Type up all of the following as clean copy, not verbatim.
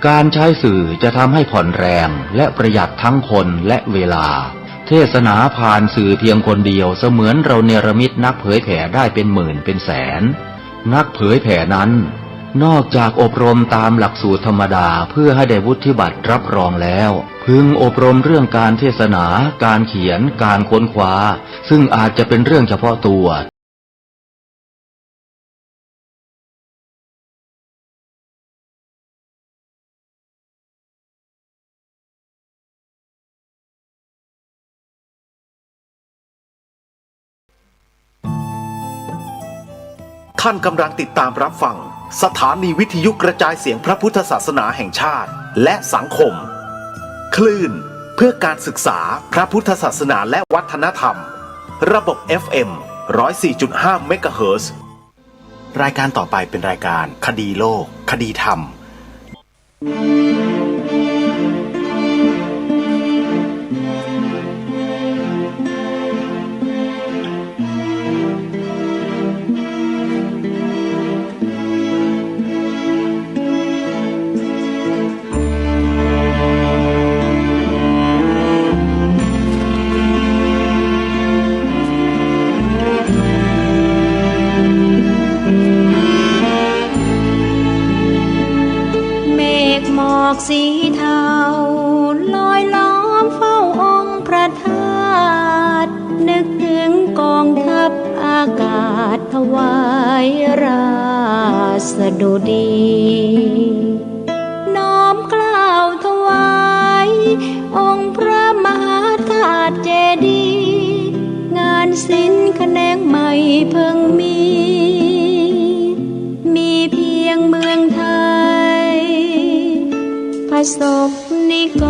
การใช้สื่อจะทำให้ผ่อนแรงและประหยัดทั้งคนและเวลาเทศนาผ่านสื่อเพียงคนเดียวเสมือนเราเนรมิตนักเผยแผ่ได้เป็นหมื่นเป็นแสนนักเผยแผ่นั้นนอกจากอบรมตามหลักสูตรธรรมดาเพื่อให้ได้วุฒิบัตรรับรองแล้วพึงอบรมเรื่องการเทศนาการเขียนการค้นคว้าซึ่งอาจจะเป็นเรื่องเฉพาะตัวท่านกำลังติดตามรับฟังสถานีวิทยุกระจายเสียงพระพุทธศาสนาแห่งชาติและสังคมคลื่นเพื่อการศึกษาพระพุทธศาสนาและวัฒนธรรมระบบ FM 104.5 เมกะเฮิรตซ์รายการต่อไปเป็นรายการคดีโลกคดีธรรมสีเทาลอยล้อมเฝ้าองค์พระธาตุนึกถึงกองทัพอากาศถวายราษฎีน้อมเกล้าถวายองค์พระมหาธาตุเจดีย์งานศิลป์แขนงใหม่เพิ่งมีเพียงเมืองไทยประสบนิก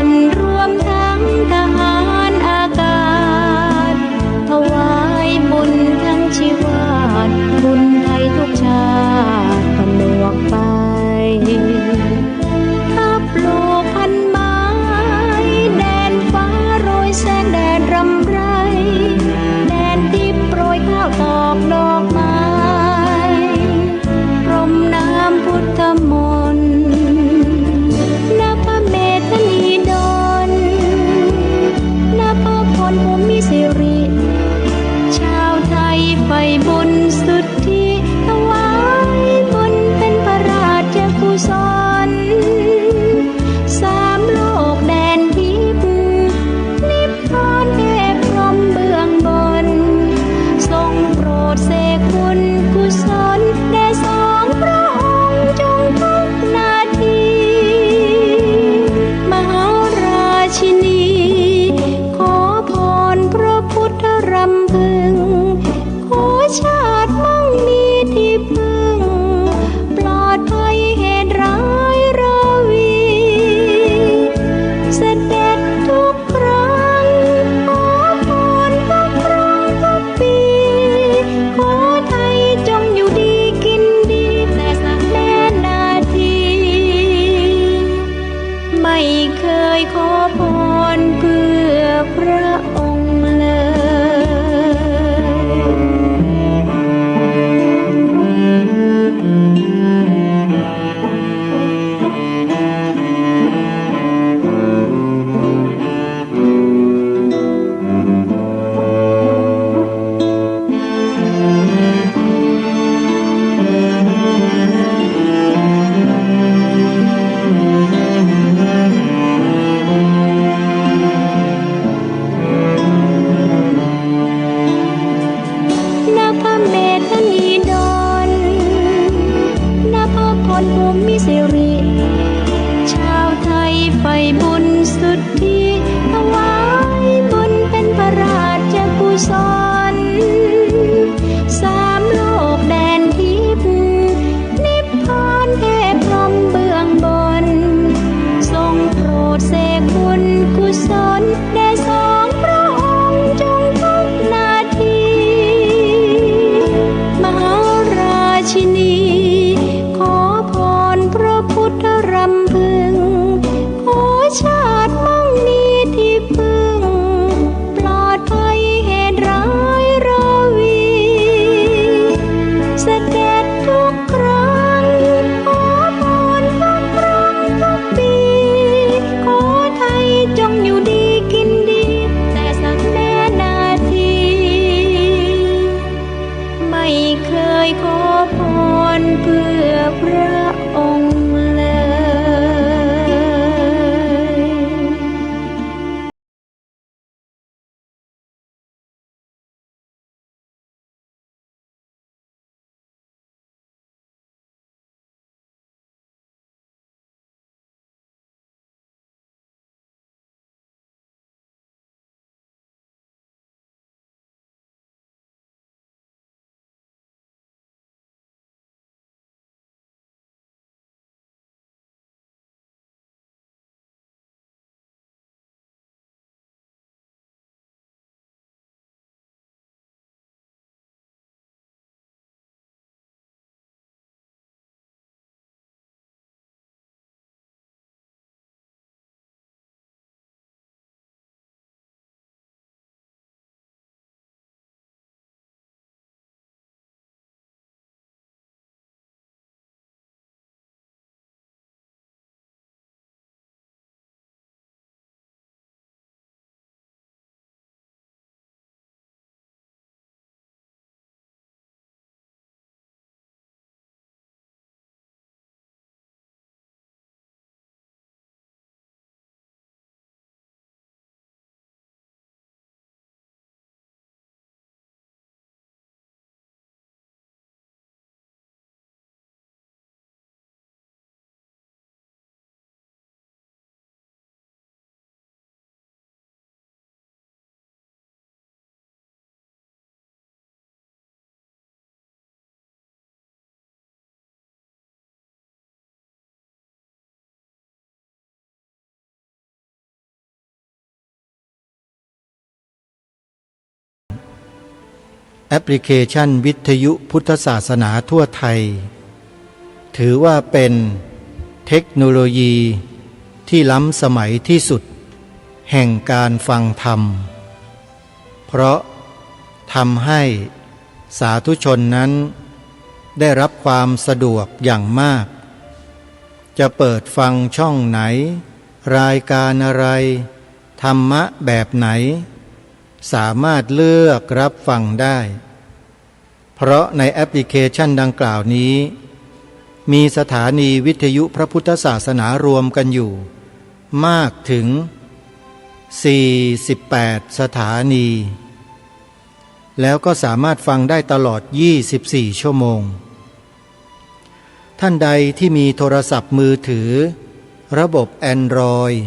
รรวมทั้งทหารอากาศถวายบุญทั้งชีวาตบุญไทยทุกชาติผนวกไปทับลูกพันไม้แดนฟ้าโรยแสงแดดรำไรแดนทิพย์โปรยข้าวตอกดอกไม้พรมน้ำพุทธมนต์ภูมิสิริชาวไทยไฟบุญสุทธิถวายบุญเป็นพระราชกุศลสามโลกแดนทิพย์นิพพานเทพพรหมเบื้องบนทรงโปรดเสกบุญกุศลแด่สองพระองค์จงทุกนาทีมหาราชินีรำพึงขอชาติมั่งมีที่พึ่งปลอดภัยเหตุร้ายราวีเสด็จทุกครั้งขอพรทุกครั้งทุกปีขอไทยจงอยู่ดีกินดีแต่สักแน่นาทีไม่เคยขอพรเพื่อพระองค์ภูมิสิริชาวไทยไฟบุญสุทธิถวายบุญเป็นพระราชกุศลสามโลกแดนทิพย์นิพพานเทพพรหมเบื้องบนทรงโปรดเสกบุญกุศลแด่สองพระองค์จงทุกนาทีมหาราชินีขอพรพระพุท แอปพลิเคชันวิทยุพุทธศาสนาทั่วไทยถือว่าเป็นเทคโนโลยีที่ล้ำสมัยที่สุดแห่งการฟังธรรมเพราะทำให้สาธุชนนั้นได้รับความสะดวกอย่างมากจะเปิดฟังช่องไหนรายการอะไรธรรมะแบบไหนสามารถเลือกรับฟังได้เพราะในแอปพลิเคชันดังกล่าวนี้มีสถานีวิทยุพระพุทธศาสนารวมกันอยู่มากถึง48สถานีแล้วก็สามารถฟังได้ตลอด24ชั่วโมงท่านใดที่มีโทรศัพท์มือถือระบบ Android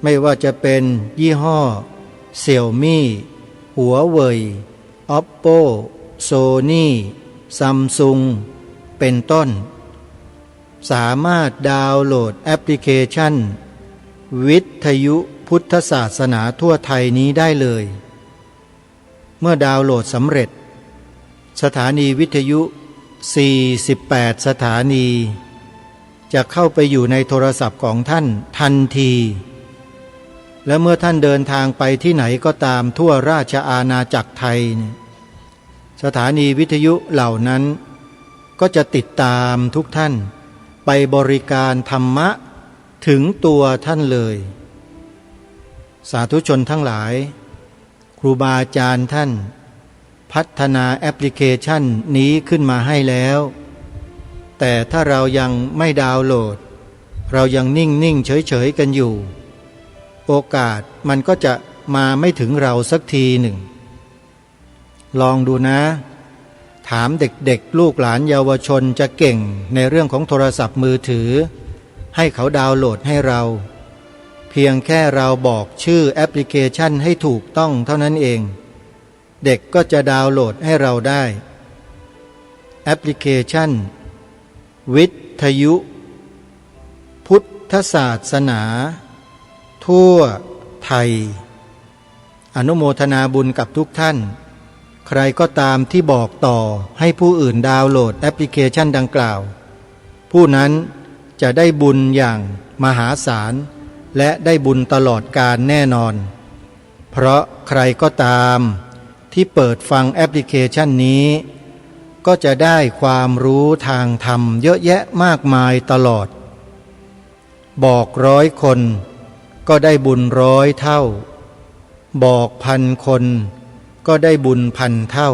ไม่ว่าจะเป็นยี่ห้อ Xiaomi Huawei Oppo Sony Samsung เป็นต้นสามารถดาวน์โหลดแอปพลิเคชันวิทยุพุทธศาสนาทั่วไทยนี้ได้เลยเมื่อดาวน์โหลดสำเร็จสถานีวิทยุ48สถานีจะเข้าไปอยู่ในโทรศัพท์ของท่านทันทีและเมื่อท่านเดินทางไปที่ไหนก็ตามทั่วราชอาณาจักรไทยสถานีวิทยุเหล่านั้นก็จะติดตามทุกท่านไปบริการธรรมะถึงตัวท่านเลยสาธุชนทั้งหลายครูบาอาจารย์ท่านพัฒนาแอปพลิเคชันนี้ขึ้นมาให้แล้วแต่ถ้าเรายังไม่ดาวน์โหลดเรายังนิ่งๆเฉยๆกันอยู่โอกาสมันก็จะมาไม่ถึงเราสักทีหนึ่งลองดูนะถามเด็กๆลูกหลานเยาวชนจะเก่งในเรื่องของโทรศัพท์มือถือให้เขาดาวน์โหลดให้เราเพียงแค่เราบอกชื่อแอปพลิเคชันให้ถูกต้องเท่านั้นเองเด็กก็จะดาวน์โหลดให้เราได้แอปพลิเคชันวิทยุพุทธศาสนาทั่วไทยอนุโมทนาบุญกับทุกท่านใครก็ตามที่บอกต่อให้ผู้อื่นดาวน์โหลดแอปพลิเคชันดังกล่าวผู้นั้นจะได้บุญอย่างมหาศาลและได้บุญตลอดกาลแน่นอนเพราะใครก็ตามที่เปิดฟังแอปพลิเคชันนี้ก็จะได้ความรู้ทางธรรมเยอะแยะมากมายตลอดบอก100 คนก็ได้บุญ100 เท่าบอก1,000 คนก็ได้บุญ1,000 เท่า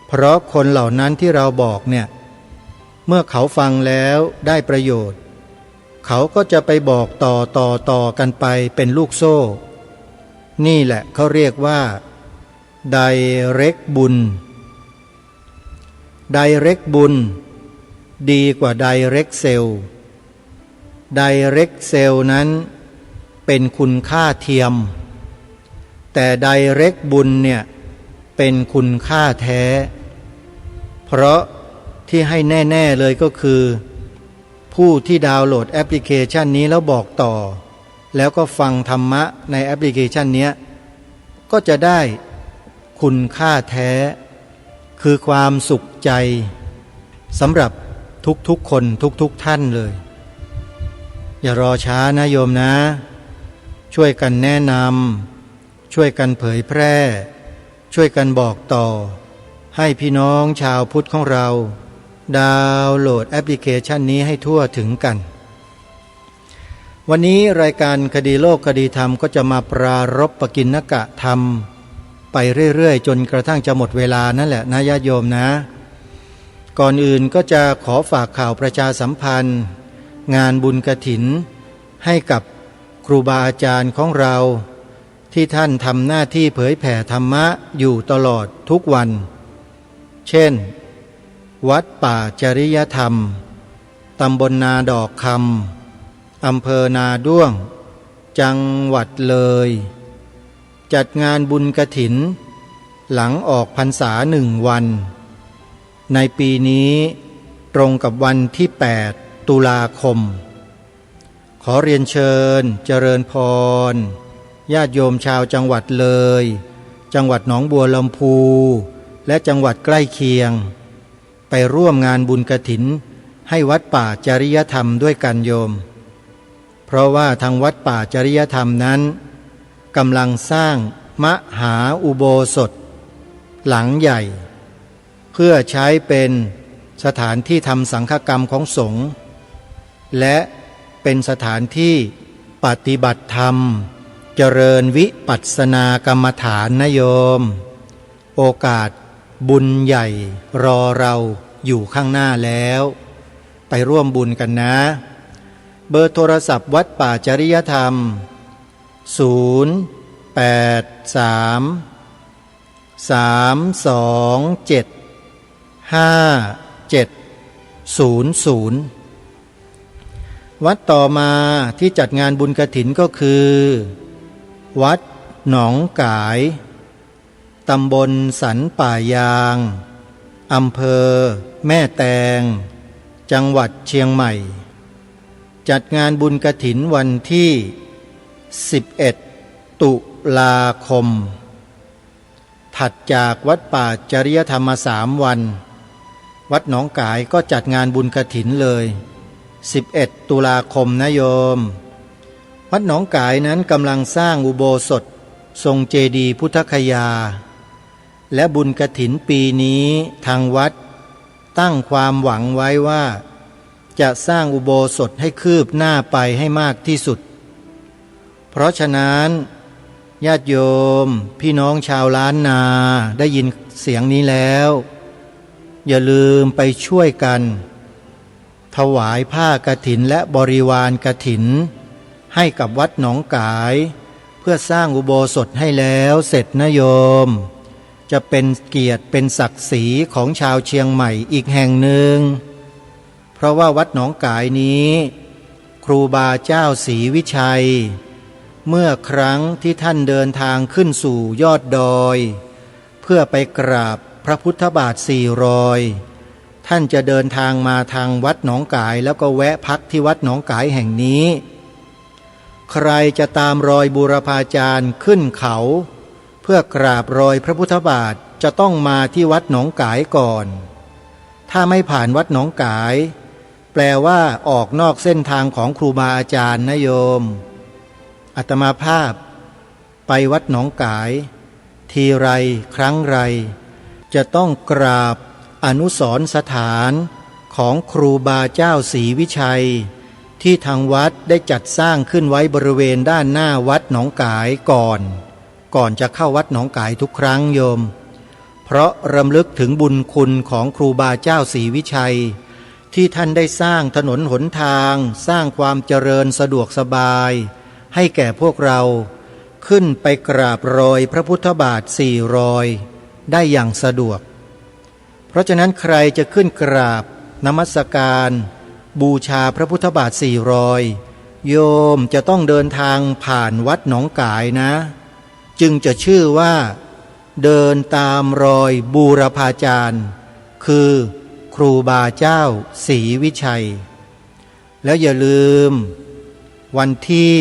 เพราะคนเหล่านั้นที่เราบอกเนี่ยเมื่อเขาฟังแล้วได้ประโยชน์เขาก็จะไปบอกต่อกันไปเป็นลูกโซ่นี่แหละเขาเรียกว่าไดเรกบุญไดเรกบุญดีกว่าไดเรกเซลไดเรกเซลนั้นเป็นคุณค่าเทียมแต่ไดเรกบุญเนี่ยเป็นคุณค่าแท้เพราะที่ให้แน่ๆเลยก็คือผู้ที่ดาวน์โหลดแอปพลิเคชันนี้แล้วบอกต่อแล้วก็ฟังธรรมะในแอปพลิเคชันนี้ก็จะได้คุณค่าแท้คือความสุขใจสำหรับทุกๆคนทุกท่านเลยอย่ารอช้านะโยมนะช่วยกันแนะนำช่วยกันเผยแพร่ช่วยกันบอกต่อให้พี่น้องชาวพุทธของเราดาวน์โหลดแอปพลิเคชันนี้ให้ทั่วถึงกันวันนี้รายการคดีโลกคดีธรรมก็จะมาปรารภปกิณกะธรรมไปเรื่อยๆจนกระทั่งจะหมดเวลานั่นแหละนะญาติโยมนะก่อนอื่นก็จะขอฝากข่าวประชาสัมพันธ์งานบุญกฐินให้กับครูบาอาจารย์ของเราที่ท่านทำหน้าที่เผยแผ่ธรรมะอยู่ตลอดทุกวันเช่นวัดป่าจริยธรรมตำบลนาดอกคำอำเภอนาด้วงจังหวัดเลยจัดงานบุญกฐินหลังออกพรรษา1 วันในปีนี้ตรงกับวันที่8 ตุลาคมขอเรียนเชิญเจริญพรญาติโยมชาวจังหวัดเลย จังหวัดหนองบัวลำพูและจังหวัดใกล้เคียงไปร่วมงานบุญกฐินให้วัดป่าจริยธรรมด้วยกันโยมเพราะว่าทางวัดป่าจริยธรรมนั้นกำลังสร้างมหาอุโบสถหลังใหญ่เพื่อใช้เป็นสถานที่ทำสังฆกรรมของสงฆ์และเป็นสถานที่ปฏิบัติธรรมเจริญวิปัสสนากรรมฐานนะโยมโอกาสบุญใหญ่รอเราอยู่ข้างหน้าแล้วไปร่วมบุญกันนะเบอร์โทรศัพท์วัดป่าจริยธรรม083-327-5700วัดต่อมาที่จัดงานบุญกฐินก็คือวัดหนองกายตำบลสันป่ายางอำเภอแม่แตงจังหวัดเชียงใหม่จัดงานบุญกฐินวันที่11ตุลาคมถัดจากวัดป่าจริยธรรม3 วันวัดหนองกายก็จัดงานบุญกฐินเลย11ตุลาคมนะโยมวัดหนองกายนั้นกำลังสร้างอุโบสถทรงเจดีย์พุทธคยาและบุญกฐินปีนี้ทางวัดตั้งความหวังไว้ว่าจะสร้างอุโบสถให้คืบหน้าไปให้มากที่สุดเพราะฉะนั้นญาติโยมพี่น้องชาวล้านนาได้ยินเสียงนี้แล้วอย่าลืมไปช่วยกันถวายผ้ากฐินและบริวารกฐินให้กับวัดหนองกายเพื่อสร้างอุโบสถให้แล้วเสร็จนะโยมจะเป็นเกียรติเป็นศักดิ์ศรีของชาวเชียงใหม่อีกแห่งหนึ่งเพราะว่าวัดหนองกายนี้ครูบาเจ้าศรีวิชัยเมื่อครั้งที่ท่านเดินทางขึ้นสู่ยอดดอยเพื่อไปกราบพระพุทธบาท400ท่านจะเดินทางมาทางวัดหนองกายแล้วก็แวะพักที่วัดหนองกายแห่งนี้ใครจะตามรอยบูรพาจารย์ขึ้นเขาเพื่อกราบรอยพระพุทธบาทจะต้องมาที่วัดหนองกายก่อนถ้าไม่ผ่านวัดหนองกายแปลว่าออกนอกเส้นทางของครูบาอาจารย์นะโยมอาตมาภาพไปวัดหนองกายทีไรครั้งไรจะต้องกราบอนุสรณ์สถานของครูบาเจ้าศรีวิชัยที่ทางวัดได้จัดสร้างขึ้นไว้บริเวณด้านหน้าวัดหนองกายก่อนจะเข้าวัดหนองกายทุกครั้งโยมเพราะรำลึกถึงบุญคุณของครูบาเจ้าศรีวิชัยที่ท่านได้สร้างถนนหนทางสร้างความเจริญสะดวกสบายให้แก่พวกเราขึ้นไปกราบรอยพระพุทธบาท400ได้อย่างสะดวกเพราะฉะนั้นใครจะขึ้นกราบนมัสการบูชาพระพุทธบาท400โยมจะต้องเดินทางผ่านวัดหนองกายนะจึงจะชื่อว่าเดินตามรอยบูรพาจารย์คือครูบาเจ้าศรีวิชัยแล้วอย่าลืมวันที่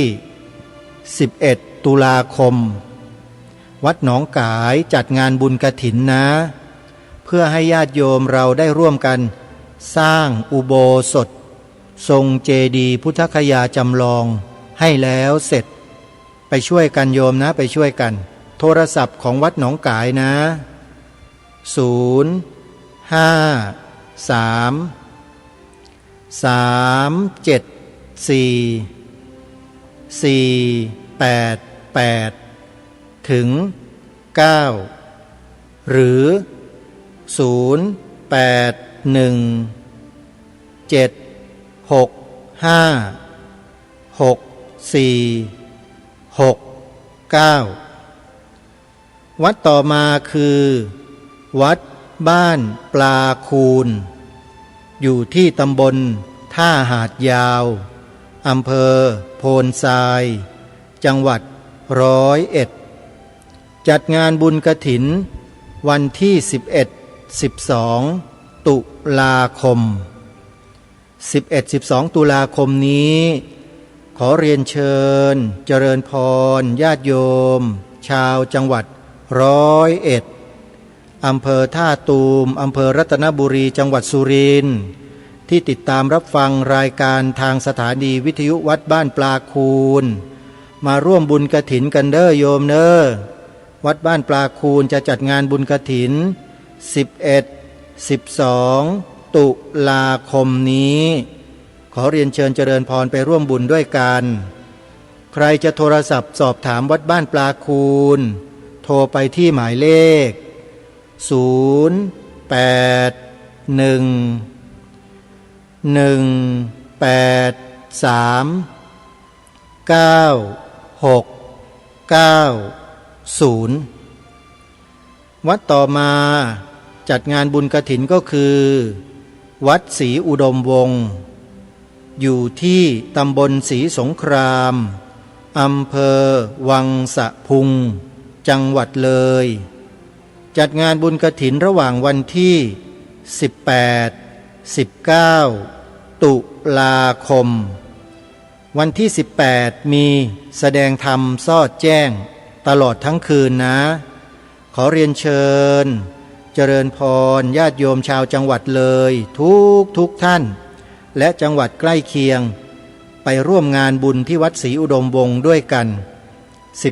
11ตุลาคมวัดหนองกายจัดงานบุญกฐินนะเพื่อให้ญาติโยมเราได้ร่วมกันสร้างอุโบสถทรงเจดีย์พุทธคยาจำลองให้แล้วเสร็จไปช่วยกันโยมนะไปช่วยกันโทรศัพท์ของวัดหนองกายนะ053-374-488ถึง9หรือ0817656469วัดต่อมาคือวัดบ้านปลาคูนอยู่ที่ตำบลท่าหาดยาวอำเภอโพนทรายจังหวัด101จัดงานบุญกฐินวันที่11-12 ตุลาคม11-12 ตุลาคมนี้ขอเรียนเชิญเจริญพรญาติโยมชาวจังหวัด 101อำเภอท่าตูมอำเภอรัตนบุรีจังหวัดสุรินทร์ที่ติดตามรับฟังรายการทางสถานีวิทยุวัดบ้านปลาคูนมาร่วมบุญกฐินกันเด้อโยมเด้อวัดบ้านปลาคูนจะจัดงานบุญกฐิน11-12 ตุลาคมนี้ขอเรียนเชิญเจริญพรไปร่วมบุญด้วยกันใครจะโทรศัพท์สอบถามวัดบ้านปลาคูนโทรไปที่หมายเลข081-183-9690วัดต่อมาจัดงานบุญกฐินก็คือวัดศรีอุดมวงศ์อยู่ที่ตำบลศรีสงครามอำเภอวังสะพุงจังหวัดเลยจัดงานบุญกฐินระหว่างวันที่18-19 ตุลาคมวันที่18มีแสดงธรรมสอดแจ้งตลอดทั้งคืนนะขอเรียนเชิญเจริญพรญาติโยมชาวจังหวัดเลยทุกท่านและจังหวัดใกล้เคียงไปร่วมงานบุญที่วัดศรีอุดมวงศ์ด้วยกัน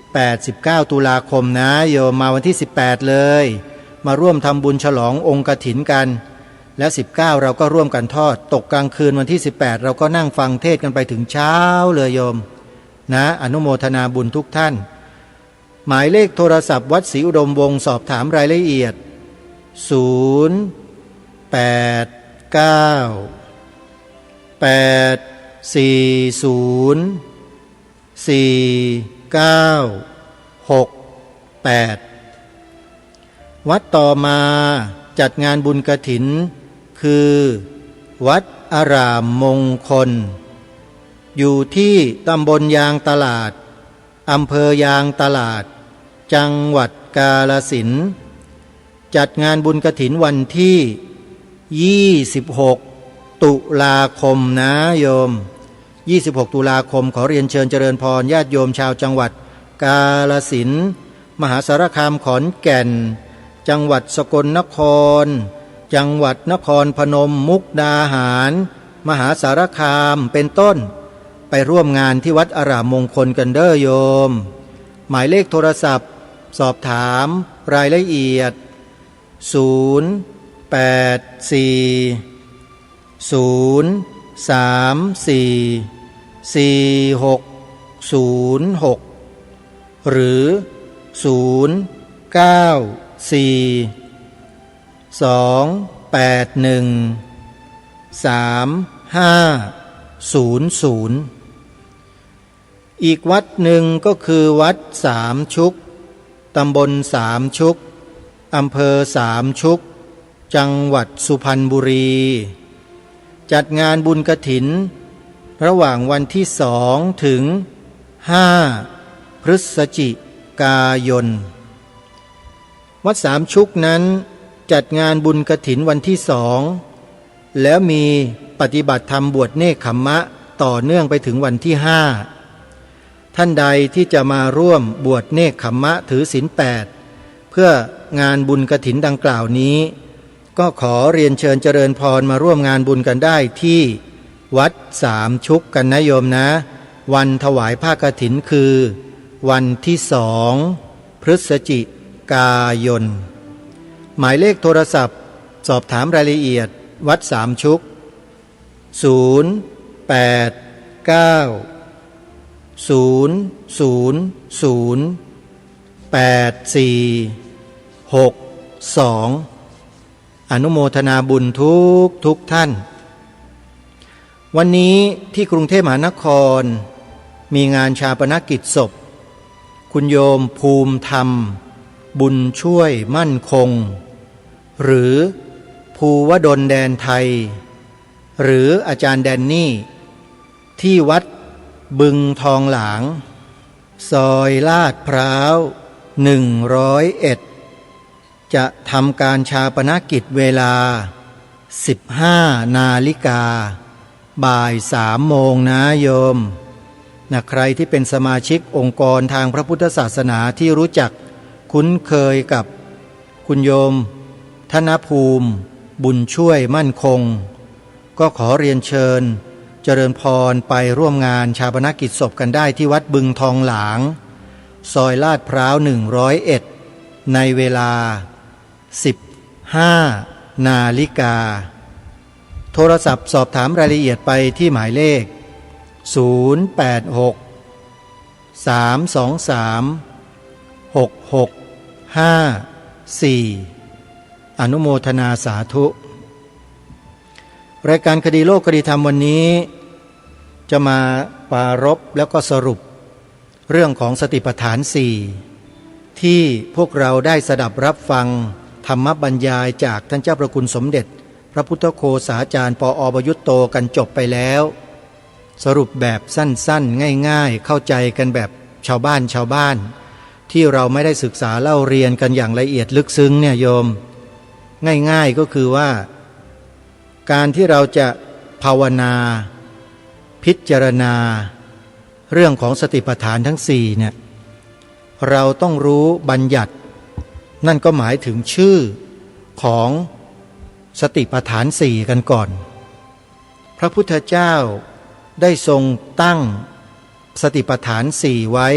18-19 ตุลาคมนะโยมมาวันที่18เลยมาร่วมทำบุญฉลององค์กฐินกันและ19เราก็ร่วมกันทอดตกกลางคืนวันที่18เราก็นั่งฟังเทศกันไปถึงเช้าเลยโยมนะอนุโมทนาบุญทุกท่านหมายเลขโทรศัพท์วัดศรีอุดมวงศ์สอบถามรายละเอียดวัดต่อมาจัดงานบุญกฐินคือวัดอารามมงคลอยู่ที่ตำบลยางตลาดอำเภอยางตลาดจังหวัดกาฬสินธุ์จัดงานบุญกฐินวันที่26ตุลาคมนะโยม26ตุลาคมขอเรียนเชิญเจริญพรญาติโยมชาวจังหวัดกาฬสินธุ์มหาสารคามขอนแก่นจังหวัดสกลนครจังหวัดนครพนมมุกดาหารมหาสารคามเป็นต้นไปร่วมงานที่วัดอารามมงคลกันเด้อโยมหมายเลขโทรศัพท์สอบถามรายละเอียด084-034-4606หรือ094-281-3500อีกวัดหนึ่งก็คือวัดสามชุกตำบลสามชุกอำเภอสามชุกจังหวัดสุพรรณบุรีจัดงานบุญกฐินระหว่างวันที่2 ถึง 5 พฤศจิกายนวัดสามชุกนั้นจัดงานบุญกฐินวันที่2แล้วมีปฏิบัติธรรมบวชเนกขัมมะต่อเนื่องไปถึงวันที่5ท่านใดที่จะมาร่วมบวชเนกขัมมะถือศีล8เพื่องานบุญกฐินดังกล่าวนี้ก็ขอเรียนเชิญเจริญพรมาร่วมงานบุญกันได้ที่วัดสามชุกกันนะโยมนะวันถวายผ้ากฐินคือวันที่2 พฤศจิกายนหมายเลขโทรศัพท์สอบถามรายละเอียดวัดสามชุก089-000-8462อนุโมทนาบุญทุกท่านวันนี้ที่กรุงเทพมหานครมีงานชาปนกิจศพคุณโยมภูมิธรรมบุญช่วยมั่นคงหรือภูวดลแดนไทยหรืออาจารย์แดนนี่ที่วัดบึงทองหลางซอยลาดพร้าว101จะทำการชาปนกิจเวลา 15 นาฬิกาบ่าย 3 โมงนะโยมใครที่เป็นสมาชิกองค์กรทางพระพุทธศาสนาที่รู้จัก คุ้นเคยกับคุณโยมธนภูมิบุญช่วยมั่นคงก็ขอเรียนเชิญเจริญพรไปร่วมงานชาปนกิจศพกันได้ที่วัดบึงทองหลางซอยลาดพร้าว101ในเวลา 15 นาฬิกาโทรศัพท์สอบถามรายละเอียดไปที่หมายเลข086 323 6654อนุโมทนาสาธุรายการคดีโลกคดีธรรมวันนี้จะมาปรารภแล้วก็สรุปเรื่องของสติปัฏฐาน4ที่พวกเราได้สดับรับฟังธรรมบรรยายจากท่านเจ้าประคุณสมเด็จพระพุทธโฆษาจารย์ปอ.ประยุตโตกันจบไปแล้วสรุปแบบสั้นๆง่ายๆเข้าใจกันแบบชาวบ้านที่เราไม่ได้ศึกษาเล่าเรียนกันอย่างละเอียดลึกซึ้งเนี่ยโยมง่ายๆก็คือว่าการที่เราจะภาวนาพิจารณาเรื่องของสติปัฏฐานทั้ง4เนี่ยเราต้องรู้บัญญัตินั่นก็หมายถึงชื่อของสติปัฏฐาน4กันก่อนพระพุทธเจ้าได้ทรงตั้งสติปัฏฐาน4ไว้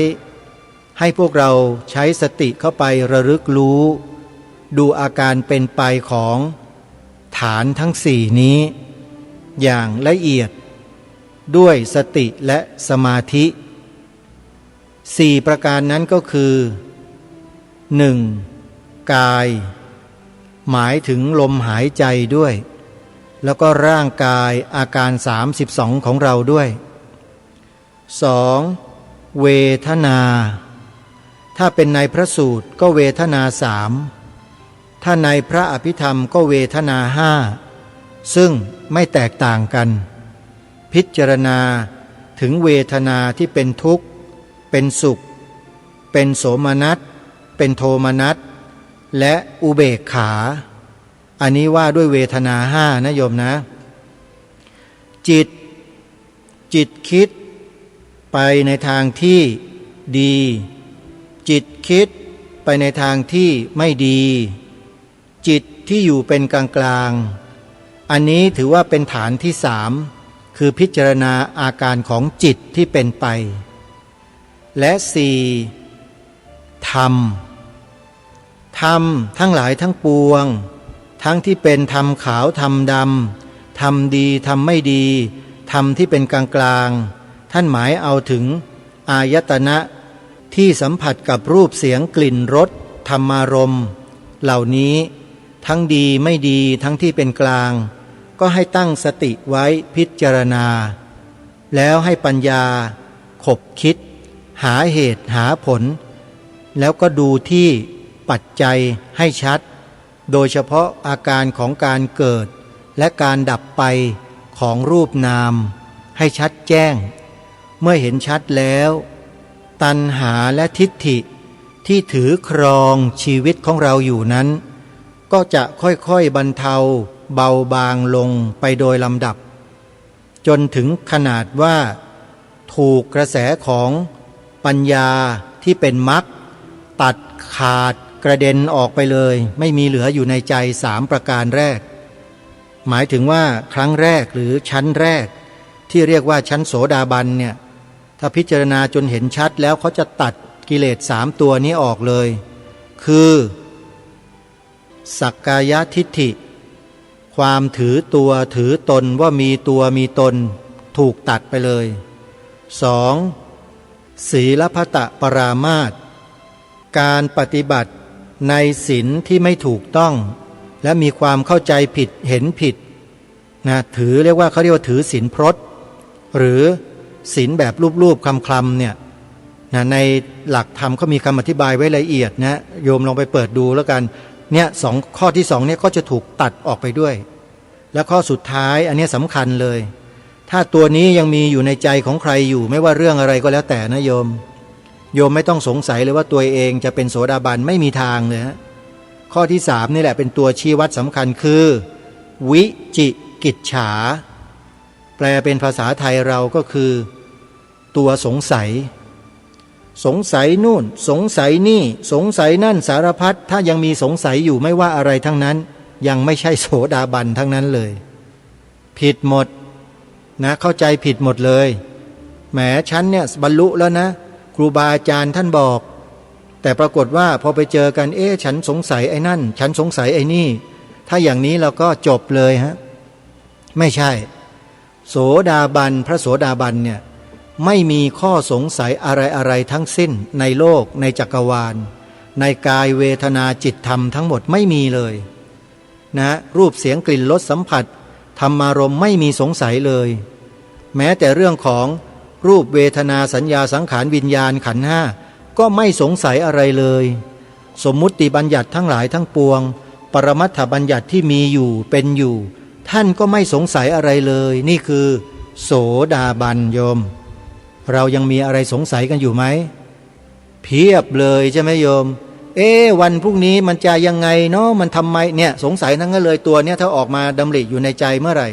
ให้พวกเราใช้สติเข้าไประลึกรู้ดูอาการเป็นไปของฐานทั้ง4นี้อย่างละเอียดด้วยสติและสมาธิ4ประการนั้นก็คือ 1. กายหมายถึงลมหายใจด้วยแล้วก็ร่างกายอาการ32ของเราด้วย 2. เวทนาถ้าเป็นในพระสูตรก็เวทนา3ถ้าในพระอภิธรรมก็เวทนา5ซึ่งไม่แตกต่างกันพิจารณาถึงเวทนาที่เป็นทุกข์เป็นสุขเป็นโสมนัสเป็นโทมนัสและอุเบกขาอันนี้ว่าด้วยเวทนา5นะโยมนะจิตคิดไปในทางที่ดีจิตคิดไปในทางที่ไม่ดีจิตที่อยู่เป็นกลางอันนี้ถือว่าเป็นฐานที่3คือพิจารณาอาการของจิตที่เป็นไปและ4ธรรมทั้งหลายทั้งปวงทั้งที่เป็นธรรมขาวธรรมดำธรรมดีธรรมไม่ดีธรรมที่เป็นกลางท่านหมายเอาถึงอายตนะที่สัมผัสกับรูปเสียงกลิ่นรสธรรมารมณ์เหล่านี้ทั้งดีไม่ดีทั้งที่เป็นกลางก็ให้ตั้งสติไว้พิจารณาแล้วให้ปัญญาขบคิดหาเหตุหาผลแล้วก็ดูที่ปัจจัยให้ชัดโดยเฉพาะอาการของการเกิดและการดับไปของรูปนามให้ชัดแจ้งเมื่อเห็นชัดแล้วตัณหาและทิฏฐิที่ถือครองชีวิตของเราอยู่นั้นก็จะค่อยๆบรรเทาเบาบางลงไปโดยลำดับจนถึงขนาดว่าถูกกระแสของปัญญาที่เป็นมรรคตัดขาดกระเด็นออกไปเลยไม่มีเหลืออยู่ในใจ3ประการแรกหมายถึงว่าครั้งแรกหรือชั้นแรกที่เรียกว่าชั้นโสดาบันเนี่ยถ้าพิจารณาจนเห็นชัดแล้วเขาจะตัดกิเลส3ตัวนี้ออกเลยคือสักกายทิฏฐิความถือตัวถือตนว่ามีตัวมีตนถูกตัดไปเลย 2. ศีลพัตตปรามาสการปฏิบัติในศีลที่ไม่ถูกต้องและมีความเข้าใจผิดเห็นผิดนะถือเรียกว่าเขาเรียกว่าถือศีลพรตหรือศีลแบบรูปๆคลำๆเนี่ยนะในหลักธรรมเขามีคำอธิบายไว้ละเอียดนะโยมลองไปเปิดดูแล้วกันเนี่ยข้อที่2เนี่ยก็จะถูกตัดออกไปด้วยและข้อสุดท้ายอันนี้สำคัญเลยถ้าตัวนี้ยังมีอยู่ในใจของใครอยู่ไม่ว่าเรื่องอะไรก็แล้วแต่นะโยมไม่ต้องสงสัยเลยว่าตัวเองจะเป็นโสดาบันไม่มีทางเลยฮะข้อที่3นี่แหละเป็นตัวชี้วัดสำคัญคือวิจิกิจฉาแปลเป็นภาษาไทยเราก็คือตัวสงสัย สงสัยนู่นสงสัยนี่สงสัยนั่นสารพัดถ้ายังมีสงสัยอยู่ไม่ว่าอะไรทั้งนั้นยังไม่ใช่โสดาบันทั้งนั้นเลยผิดหมดนะเข้าใจผิดหมดเลยแหมฉันเนี่ยบรรลุแล้วนะครูบาอาจารย์ท่านบอกแต่ปรากฏว่าพอไปเจอกันฉันสงสัยไอ้นั่นฉันสงสัยไอ้นี่ถ้าอย่างนี้เราก็จบเลยฮะไม่ใช่โสดาบันพระโสดาบันเนี่ยไม่มีข้อสงสัยอะไรทั้งสิ้นในโลกในจักรวาลในกายเวทนาจิตธรรมทั้งหมดไม่มีเลยนะรูปเสียงกลิ่นรสสัมผัสธรรมารมณ์ไม่มีสงสัยเลยแม้แต่เรื่องของรูปเวทนาสัญญาสังขารวิญญาณขันธ์ห้าก็ไม่สงสัยอะไรเลยสมมุติบัญญัติทั้งหลายทั้งปวงปรมัตถบัญญัติที่มีอยู่เป็นอยู่ท่านก็ไม่สงสัยอะไรเลยนี่คือโสดาบันโยมเรายังมีอะไรสงสัยกันอยู่ไหมเพียบเลยใช่ไหมโยมวันพรุ่งนี้มันจะยังไงเนาะมันทำไมเนี่ยสงสัยทั้งนั้นเลยตัวเนี่ยถ้าออกมาดำริอยู่ในใจเมื่อไหร่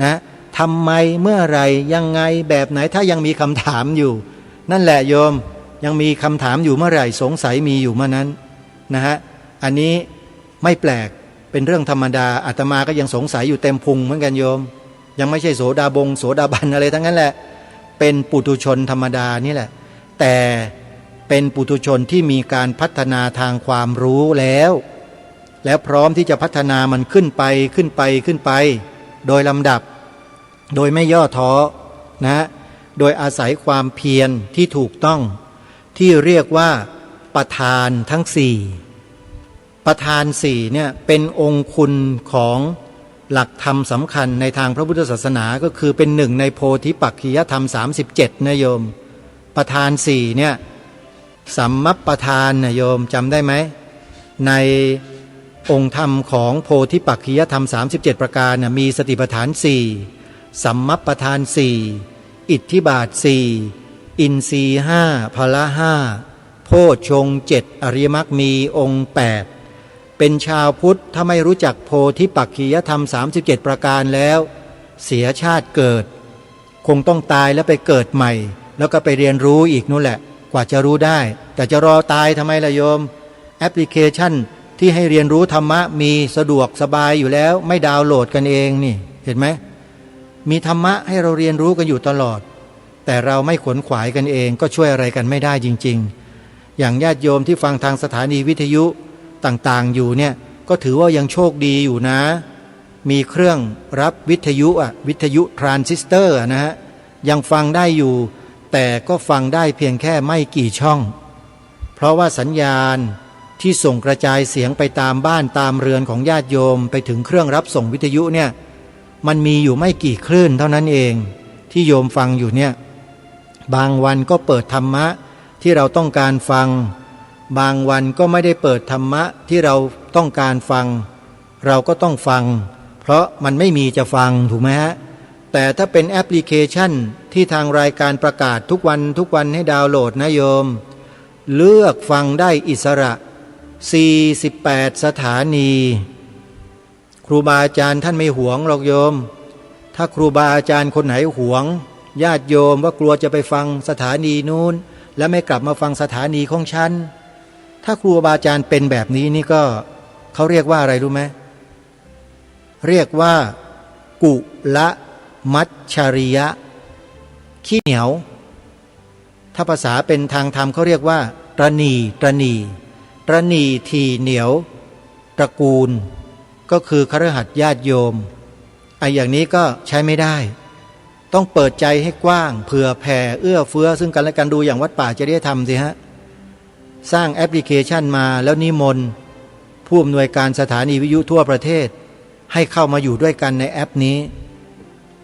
นะทำไมเมื่อไหร่ยังไงแบบไหนถ้ายังมีคำถามอยู่นั่นแหละโยมยังมีคำถามอยู่เมื่อไหร่สงสัยมีอยู่เมื่อนั้นนะฮะอันนี้ไม่แปลกเป็นเรื่องธรรมดาอาตมาก็ยังสงสัยอยู่เต็มพุงเหมือนกันโยมยังไม่ใช่โสดาบันอะไรทั้งนั้นแหละเป็นปุถุชนธรรมดานี่แหละแต่เป็นปุถุชนที่มีการพัฒนาทางความรู้แล้วพร้อมที่จะพัฒนามันขึ้นไปโดยลำดับโดยไม่ย่อท้อนะโดยอาศัยความเพียรที่ถูกต้องที่เรียกว่าประธานทั้งสี่ประธานสี่เนี่ยเป็นองค์คุณของหลักธรรมสำคัญในทางพระพุทธศาสนาก็คือเป็นหนึ่งในโพธิปักขิยธรรม37นะโยมประธานสี่เนี่ยสัมมัปปทานนะโยมจำได้ไหมในองค์ธรรมของโพธิปักขิยธรรม37ประการนะมีสติปัฏฐานสี่สัมมัปปทานสี่อิทธิบาทสี่อินทรีย์ห้าพละห้าโพชฌงค์7อริยมรรคมีองค์8เป็นชาวพุทธถ้าไม่รู้จักโพธิปักขิยธรรม37ประการแล้วเสียชาติเกิดคงต้องตายแล้วไปเกิดใหม่แล้วก็ไปเรียนรู้อีกนู่นแหละกว่าจะรู้ได้แต่จะรอตายทำไมล่ะโยมแอปพลิเคชันที่ให้เรียนรู้ธรรมะมีสะดวกสบายอยู่แล้วไม่ดาวน์โหลดกันเองนี่เห็นไหมมีธรรมะให้เราเรียนรู้กันอยู่ตลอดแต่เราไม่ขวนขวายกันเองก็ช่วยอะไรกันไม่ได้จริงๆอย่างญาติโยมที่ฟังทางสถานีวิทยุต่างๆอยู่เนี่ยก็ถือว่ายังโชคดีอยู่นะมีเครื่องรับวิทยุทรานซิสเตอร์นะฮะยังฟังได้อยู่แต่ก็ฟังได้เพียงแค่ไม่กี่ช่องเพราะว่าสัญญาณที่ส่งกระจายเสียงไปตามบ้านตามเรือนของญาติโยมไปถึงเครื่องรับส่งวิทยุเนี่ยมันมีอยู่ไม่กี่คลื่นเท่านั้นเองที่โยมฟังอยู่เนี่ยบางวันก็เปิดธรรมะที่เราต้องการฟังบางวันก็ไม่ได้เปิดธรรมะที่เราต้องการฟังเราก็ต้องฟังเพราะมันไม่มีจะฟังถูกไหมฮะแต่ถ้าเป็นแอปพลิเคชันที่ทางรายการประกาศทุกวันให้ดาวน์โหลดนะโยมเลือกฟังได้อิสระ48สถานีครูบาอาจารย์ท่านไม่หวงหรอกโยมถ้าครูบาอาจารย์คนไหนหวงญาติโยมว่ากลัวจะไปฟังสถานีนู้นแล้วไม่กลับมาฟังสถานีของฉันถ้าครูบาอาจารย์เป็นแบบนี้นี่ก็เขาเรียกว่าอะไรรู้ไหมเรียกว่ากุละมัชชริยะขี้เหนียวถ้าภาษาเป็นทางธรรมเขาเรียกว่าตรณีทีเหนียวตระกูลก็คือคฤหัสถ์ญาติโยมอย่างนี้ก็ใช้ไม่ได้ต้องเปิดใจให้กว้างเผื่อแผ่เอื้อเฟื้อซึ่งกันและกันดูอย่างวัดป่าจริยธรรมสิฮะสร้างแอปพลิเคชันมาแล้วนิมนต์ผู้อำนวยการสถานีวิทยุทั่วประเทศให้เข้ามาอยู่ด้วยกันในแอปนี้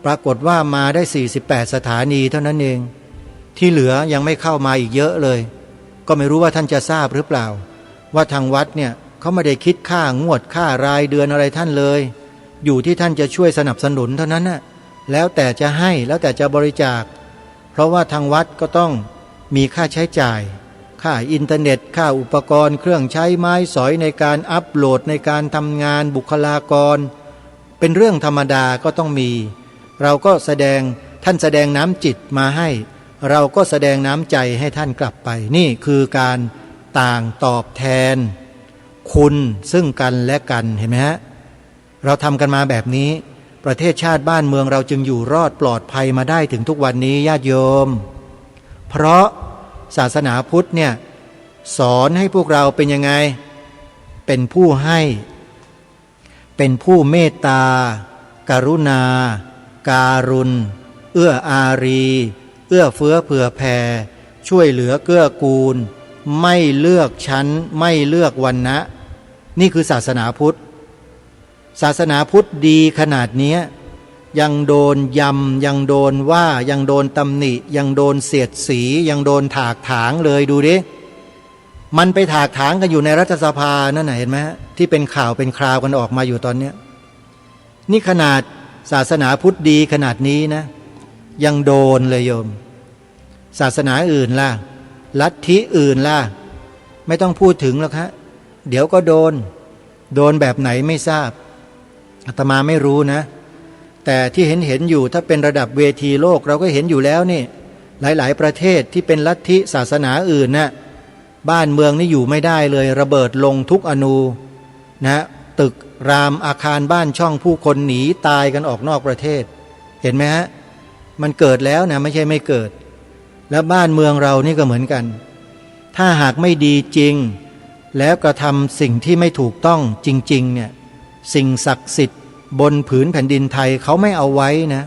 ปรากฏว่ามาได้48สถานีเท่านั้นเองที่เหลือยังไม่เข้ามาอีกเยอะเลยก็ไม่รู้ว่าท่านจะทราบหรือเปล่าว่าทางวัดเนี่ยเขาไม่ได้คิดค่างวดค่ารายเดือนอะไรท่านเลยอยู่ที่ท่านจะช่วยสนับสนุนเท่านั้นน่ะแล้วแต่จะให้แล้วแต่จะบริจาคเพราะว่าทางวัดก็ต้องมีค่าใช้จ่ายค่าอินเทอร์เน็ตค่าอุปกรณ์เครื่องใช้ไม้สอยในการอัปโหลดในการทำงานบุคลากรเป็นเรื่องธรรมดาก็ต้องมีเราก็ท่านแสดงน้ำจิตมาให้ เราก็แสดงน้ำใจให้ท่านกลับไปนี่คือการต่างตอบแทนคุณซึ่งกันและกันเห็นไหมฮะเราทำกันมาแบบนี้ประเทศชาติบ้านเมืองเราจึงอยู่รอดปลอดภัยมาได้ถึงทุกวันนี้ญาติโยมเพราะศาสนาพุทธเนี่ยสอนให้พวกเราเป็นยังไงเป็นผู้ให้เป็นผู้เมตตากรุณาการุณเอื้ออารีเอื้อเฟื้อเผื่อแผ่ช่วยเหลือเกื้อกูลไม่เลือกชั้นไม่เลือกวรรณะนี่คือศาสนาพุทธศาสนาพุทธดีขนาดนี้ยังโดนยำยังโดนว่ายังโดนตำหนิยังโดนเสียดสียังโดนถากถางเลยดูดิมันไปถากถางกันอยู่ในรัฐสภานั่นน่ะเห็นไหมที่เป็นข่าวเป็นคราวกันออกมาอยู่ตอนนี้นี่ขนาดศาสนาพุทธดีขนาดนี้นะยังโดนเลยโยมศาสนาอื่นล่ะลัทธิอื่นล่ะไม่ต้องพูดถึงหรอกฮะเดี๋ยวก็โดนแบบไหนไม่ทราบอาตมาไม่รู้นะแต่ที่เห็นอยู่ถ้าเป็นระดับเวทีโลกเราก็เห็นอยู่แล้วนี่หลายๆประเทศที่เป็นลัทธิศาสนาอื่นนะบ้านเมืองนี่อยู่ไม่ได้เลยระเบิดลงทุกอนูนะตึกรามอาคารบ้านช่องผู้คนหนีตายกันออกนอกประเทศเห็นไหมฮะมันเกิดแล้วนะไม่ใช่ไม่เกิดแล้วบ้านเมืองเรานี่ก็เหมือนกันถ้าหากไม่ดีจริงแล้วกระทำสิ่งที่ไม่ถูกต้องจริงๆเนี่ยสิ่งศักดิ์สิทธิ์บนผืนแผ่นดินไทยเขาไม่เอาไว้นะ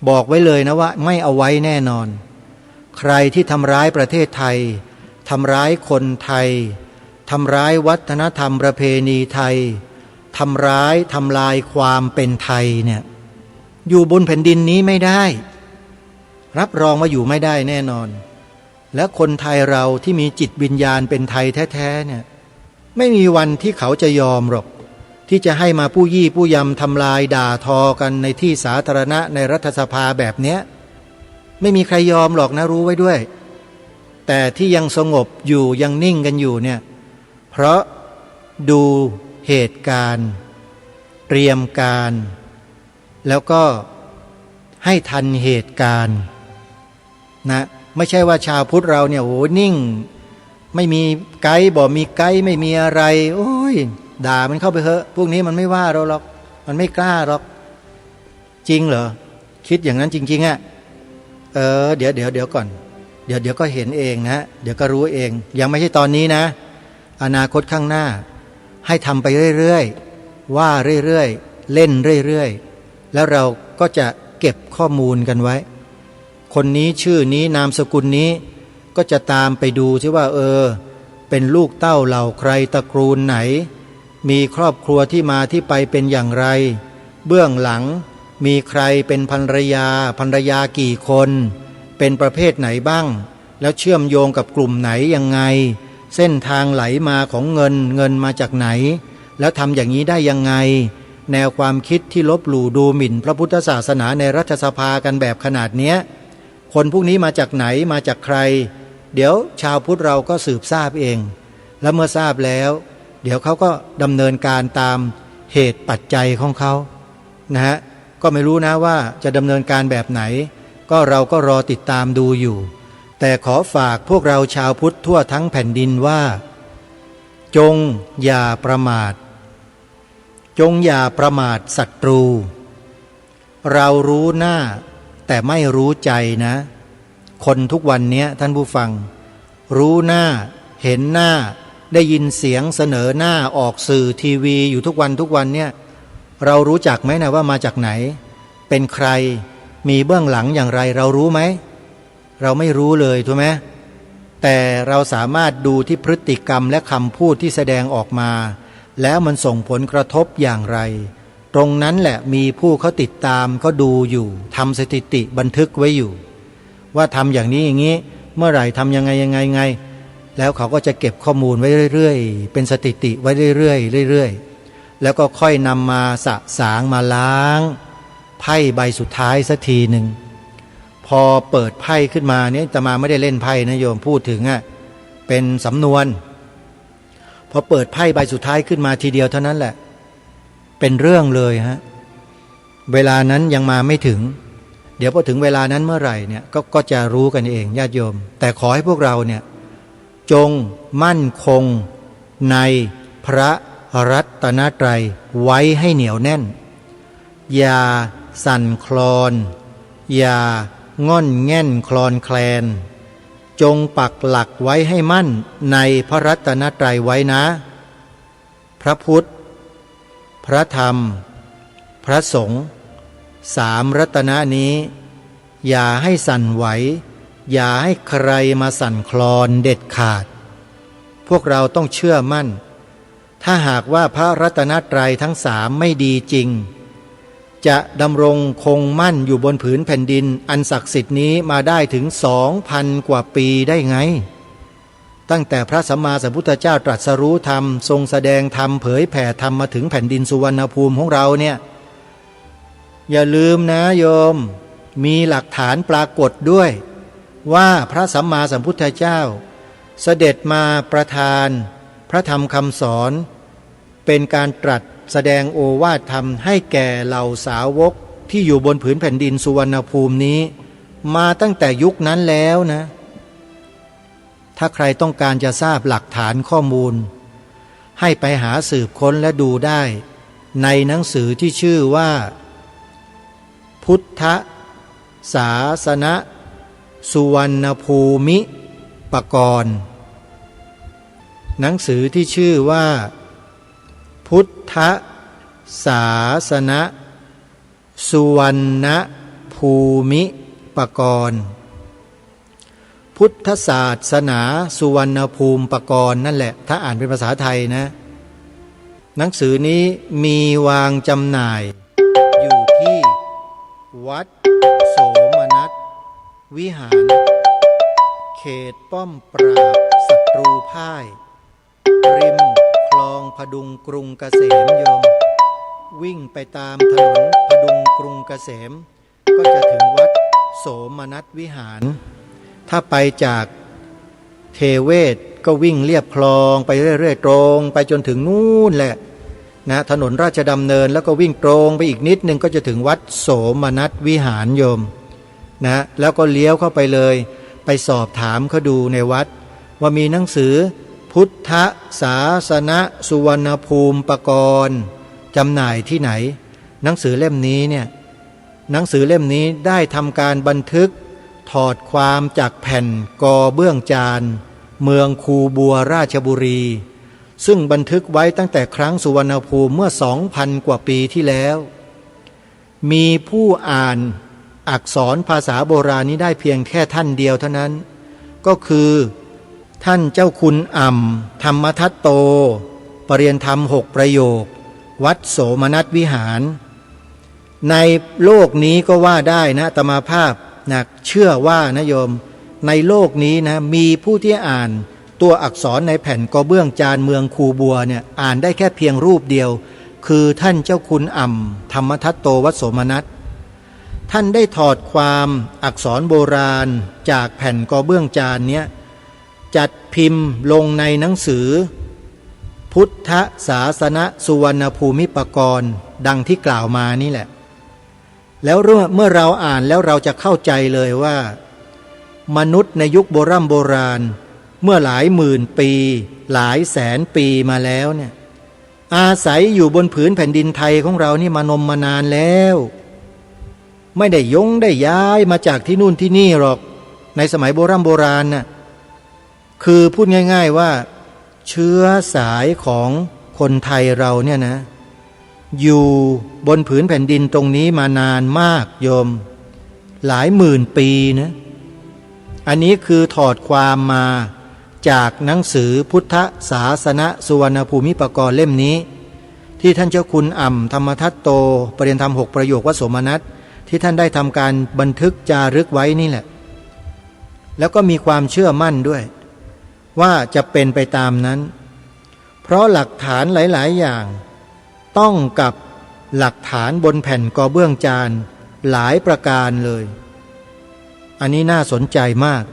บอกไว้เลยนะว่าไม่เอาไว้แน่นอนใครที่ทำร้ายประเทศไทยทำร้ายคนไทยทำร้ายวัฒนธรรมประเพณีไทยทำร้ายทำลายความเป็นไทยเนี่ยอยู่บนแผ่นดินนี้ไม่ได้รับรองว่าอยู่ไม่ได้แน่นอนและคนไทยเราที่มีจิตวิญญาณเป็นไทยแท้ๆเนี่ยไม่มีวันที่เขาจะยอมหรอกที่จะให้มาผู้ยี่ผู้ยำทำลายด่าทอกันในที่สาธารณะในรัฐสภาแบบเนี้ยไม่มีใครยอมหรอกนะรู้ไว้ด้วยแต่ที่ยังสงบอยู่ยังนิ่งกันอยู่เนี่ยเพราะดูเหตุการณ์เตรียมการแล้วก็ให้ทันเหตุการณ์นะไม่ใช่ว่าชาวพุทธเราเนี่ยโอ้นิ่งไม่มีไกด์บอกมีไกด์ไม่มีอะไรโอ้ยด่ามันเข้าไปเถอะพวกนี้มันไม่ว่าเราหรอกมันไม่กล้าหรอกจริงเหรอคิดอย่างนั้นจริงๆอ่ะเดี๋ยวก่อนเดี๋ยวก็เห็นเองนะเดี๋ยวก็รู้เองยังไม่ใช่ตอนนี้นะอนาคตข้างหน้าให้ทำไปเรื่อยๆว่าเรื่อยๆเล่นเรื่อยๆแล้วเราก็จะเก็บข้อมูลกันไว้คนนี้ชื่อนี้นามสกุลนี้ก็จะตามไปดูซิว่าเป็นลูกเต้าเหล่าใครตระกูลไหนมีครอบครัวที่มาที่ไปเป็นอย่างไรเบื้องหลังมีใครเป็นภรรยากี่คนเป็นประเภทไหนบ้างแล้วเชื่อมโยงกับกลุ่มไหนยังไงเส้นทางไหลมาของเงินมาจากไหนแล้วทำอย่างนี้ได้ยังไงแนวความคิดที่ลบหลู่ดูหมิ่นพระพุทธศาสนาในรัฐสภากันแบบขนาดเนี้ยคนพวกนี้มาจากไหนมาจากใครเดี๋ยวชาวพุทธเราก็สืบทราบเองแล้วเมื่อทราบแล้วเดี๋ยวเขาก็ดำเนินการตามเหตุปัจจัยของเขานะฮะก็ไม่รู้นะว่าจะดำเนินการแบบไหนก็เราก็รอติดตามดูอยู่แต่ขอฝากพวกเราชาวพุทธทั่วทั้งแผ่นดินว่าจงอย่าประมาทจงอย่าประมาทศัตรูเรารู้หน้าแต่ไม่รู้ใจนะคนทุกวันนี้ท่านผู้ฟังรู้หน้าเห็นหน้าได้ยินเสียงเสนอหน้าออกสื่อทีวีอยู่ทุกวันเนี่ยเรารู้จักไหมนะว่ามาจากไหนเป็นใครมีเบื้องหลังอย่างไรเรารู้ไหมเราไม่รู้เลยถูกไหมแต่เราสามารถดูที่พฤติกรรมและคำพูดที่แสดงออกมาแล้วมันส่งผลกระทบอย่างไรตรงนั้นแหละมีผู้เขาติดตามเขาดูอยู่ทำสถิติบันทึกไว้อยู่ว่าทำอย่างนี้อย่างนี้เมื่อไหร่ทำยังไงแล้วเขาก็จะเก็บข้อมูลไว้เรื่อยๆเป็นสถิติไว้เรื่อยๆแล้วก็ค่อยนำมาสะสางมาล้างไพ่ใบสุดท้ายสักทีหนึ่งพอเปิดไพ่ขึ้นมาเนี่ยอาตมาไม่ได้เล่นไพ่นะโยมพูดถึงเป็นสำนวนพอเปิดไพ่ใบสุดท้ายขึ้นมาทีเดียวเท่านั้นแหละเป็นเรื่องเลยฮะเวลานั้นยังมาไม่ถึง เดี๋ยวพอถึงเวลานั้นเมื่อไหร่เนี่ยก็จะรู้กันเองญาติโยมแต่ขอให้พวกเราเนี่ยจงมั่นคงในพระรัตนตรัยไว้ให้เหนียวแน่นอย่าสั่นคลอนอย่าง่อนแง่นคลอนแคลนจงปักหลักไว้ให้มั่นในพระรัตนตรัยไว้นะพระพุทธพระธรรมพระสงฆ์สามรัตนะนี้อย่าให้สั่นไหวอย่าให้ใครมาสั่นคลอนเด็ดขาดพวกเราต้องเชื่อมั่นถ้าหากว่าพระรัตนตรัยทั้งสามไม่ดีจริงจะดำรงคงมั่นอยู่บนผืนแผ่นดินอันศักดิ์สิทธิ์นี้มาได้ถึง 2,000 กว่าปีได้ไงตั้งแต่พระสัมมาสัมพุทธเจ้าตรัสรู้ธรรมทรงแสดงธรรมเผยแผ่ธรรมมาถึงแผ่นดินสุวรรณภูมิของเราเนี่ยอย่าลืมนะโยมมีหลักฐานปรากฏด้วยว่าพระสัมมาสัมพุทธเจ้าเสด็จมาประทานพระธรรมคำสอนเป็นการตรัสแสดงโอวาทธรรมให้แก่เหล่าสาวกที่อยู่บนผืนแผ่นดินสุวรรณภูมินี้มาตั้งแต่ยุคนั้นแล้วนะถ้าใครต้องการจะทราบหลักฐานข้อมูลให้ไปหาสืบค้นและดูได้ในหนังสือที่ชื่อว่าพุทธศาสนสุวรรณภูมิปกรณ์หนังสือที่ชื่อว่าพุทธศาสนสุวรรณภูมิปกรณ์พุทธศาสนาสุวรรณภูมิปกรณ์นั่นแหละถ้าอ่านเป็นภาษาไทยนะหนังสือนี้มีวางจำหน่ายอยู่ที่วัดโสมนัสวิหารเขตป้อมปราบศัตรูพ่ายริมคลองพดุงกรุงเกษมโยมวิ่งไปตามถนนพดุงกรุงเกษมก็จะถึงวัดโสมนัสวิหารถ้าไปจากเทเวศก็วิ่งเลียบคลองไปเรื่อยๆตรงไปจนถึงนู่นแหละนะถนนราชดำเนินแล้วก็วิ่งตรงไปอีกนิดนึงก็จะถึงวัดโสมนัสวิหารโยมนะแล้วก็เลี้ยวเข้าไปเลยไปสอบถามเขาดูในวัดว่ามีหนังสือพุทธศาสนสุวรรณภูมิปกรณ์จำหน่ายที่ไหนหนังสือเล่มนี้เนี่ยหนังสือเล่มนี้ได้ทำการบันทึกถอดความจากแผ่นกอเบื้องจานเมืองคูบัวราชบุรีซึ่งบันทึกไว้ตั้งแต่ครั้งสุวรรณภูมิเมื่อ 2,000 กว่าปีที่แล้วมีผู้อ่านอักษรภาษาโบราณนี้ได้เพียงแค่ท่านเดียวเท่านั้นก็คือท่านเจ้าคุณอ่ำธรรมทัตโตปรริยนธรรม6ประโยควัดโสมนัสวิหารในโลกนี้ก็ว่าได้นะอาตมาภาพนะเชื่อว่านะโยมในโลกนี้นะมีผู้ที่อ่านตัวอักษรในแผ่นกอเบื้องจานเมืองคูบัวเนี่ยอ่านได้แค่เพียงรูปเดียวคือท่านเจ้าคุณอ่ำธรรมทัตโตวัดโสมนัสท่านได้ถอดความอักษรโบราณจากแผ่นกอเบื้องจานเนี้ยจัดพิมพ์ลงในหนังสือพุทธศาสนสุวรรณภูมิปกรณ์ดังที่กล่าวมานี่แหละแล้วเมื่อเราอ่านแล้วเราจะเข้าใจเลยว่ามนุษย์ในยุคโบราณเมื่อหลายหมื่นปีหลายแสนปีมาแล้วเนี่ยอาศัยอยู่บนผืนแผ่นดินไทยของเรานี่มานานแล้วไม่ได้ได้ย้ายมาจากที่นู่นที่นี่หรอกในสมัยโบราณน่ะคือพูดง่ายๆว่าเชื้อสายของคนไทยเราเนี่ยนะอยู่บนผืนแผ่นดินตรงนี้มานานมากโยมหลายหมื่นปีนะอันนี้คือถอดความมาจากหนังสือพุทธศาสนสุวรรณภูมิปกรณ์เล่มนี้ที่ท่านเจ้าคุณอ่ำธรรมทัตโตปรริยนธรรม6ประโยควัดโสมนัสที่ท่านได้ทำการบันทึกจารึกไว้นี่แหละแล้วก็มีความเชื่อมั่นด้วยว่าจะเป็นไปตามนั้นเพราะหลักฐานหลายๆอย่างต้องกับหลักฐานบนแผ่นกอเบื้องจานหลายประการเลยอันนี้น่าสนใจมาก